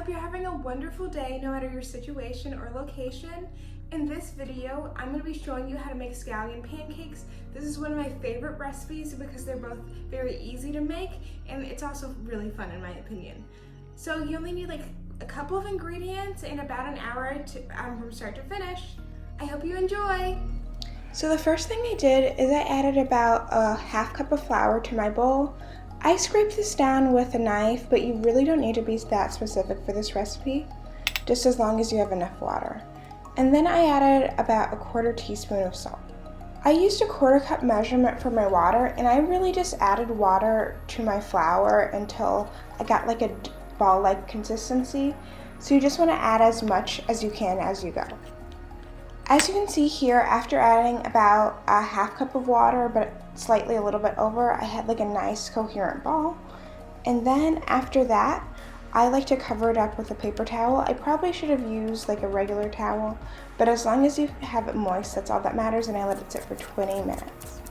hope you're having a wonderful day no matter your situation or location. In this video, I'm going to be showing you how to make scallion pancakes. This is one of my favorite recipes because they're both very easy to make and it's also really fun in my opinion. So you only need like a couple of ingredients and about an hour from start to finish. I hope you enjoy! So the first thing I did is I added about a half cup of flour to my bowl. I scraped this down with a knife, but you really don't need to be that specific for this recipe, just as long as you have enough water. And then I added about a quarter teaspoon of salt. I used a quarter cup measurement for my water, and I really just added water to my flour until I got like a ball-like consistency. So you just want to add as much as you can as you go. As you can see here, after adding about a half cup of water, but slightly a little bit over, I had like a nice coherent ball. And then after that, I like to cover it up with a paper towel. I probably should have used like a regular towel, but as long as you have it moist, that's all that matters, and I let it sit for 20 minutes.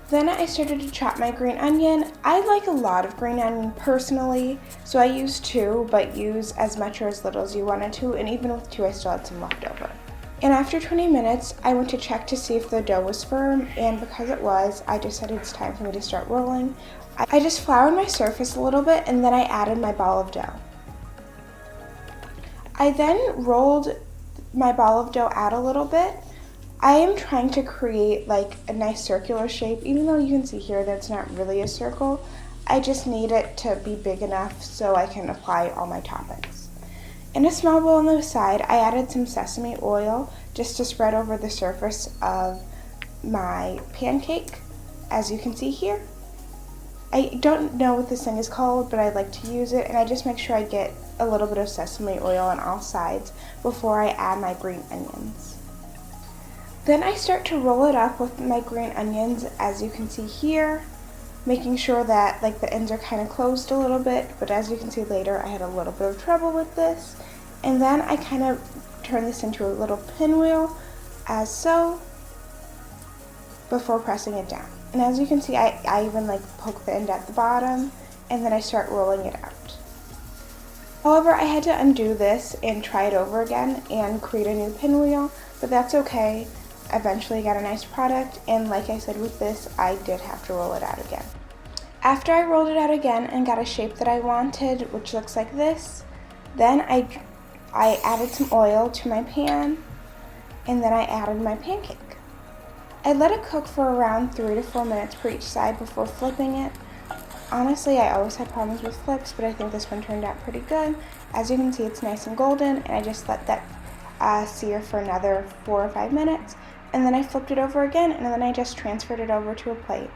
Then I started to chop my green onion. I like a lot of green onion personally, so I used 2, but use as much or as little as you wanted to, and even with 2 I still had some left over. And after 20 minutes, I went to check to see if the dough was firm, and because it was, I decided it's time for me to start rolling. I just floured my surface a little bit, and then I added my ball of dough. I then rolled my ball of dough out a little bit. I am trying to create like a nice circular shape, even though you can see here that's not really a circle. I just need it to be big enough so I can apply all my toppings. In a small bowl on the side, I added some sesame oil just to spread over the surface of my pancake, as you can see here. I don't know what this thing is called, but I like to use it, and I just make sure I get a little bit of sesame oil on all sides before I add my green onions. Then I start to roll it up with my green onions, as you can see here, making sure that like the ends are kind of closed a little bit, but as you can see later, I had a little bit of trouble with this. And then I kind of turn this into a little pinwheel, as so, before pressing it down. And as you can see, I even like poke the end at the bottom, and then I start rolling it out. However, I had to undo this and try it over again and create a new pinwheel, but that's okay. Eventually got a nice product, and like I said with this, I did have to roll it out again. After I rolled it out again and got a shape that I wanted, which looks like this, then I added some oil to my pan, and then I added my pancake. I let it cook for around 3 to 4 minutes per each side before flipping it. Honestly, I always had problems with flips, but I think this one turned out pretty good. As you can see, it's nice and golden, and I just let that sear for another 4 or 5 minutes, and then I flipped it over again, and then I just transferred it over to a plate.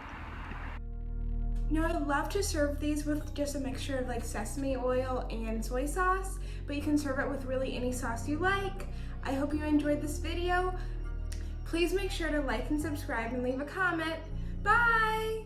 You know, I love to serve these with just a mixture of like sesame oil and soy sauce, but you can serve it with really any sauce you like. I hope you enjoyed this video. Please make sure to like and subscribe and leave a comment. Bye!